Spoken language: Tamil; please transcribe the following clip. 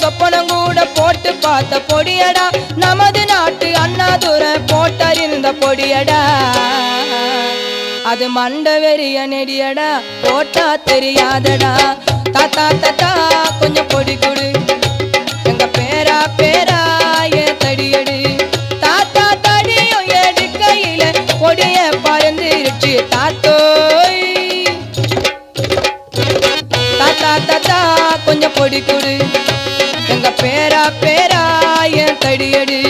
சொப்பனம் கூட போட்டு பார்த்த பொடியடா நமது நாட்டு அண்ணாதுரை போட்டறிந்த பொடியடா அது மண்ட வெறிய நெடியடா போட்டா தெரியாதடா தாத்தா தாத்தா கொஞ்சம் பொடி கொடு எங்க பேரா பேரா ஏன் தடியடு தாத்தா தடியும் எடுக்கையில பொடிய பறந்துருச்சு தாத்தோய் தாத்தா தாத்தா கொஞ்சம் பொடி கொடு எங்க பேரா பேரா ஏன் தடியடு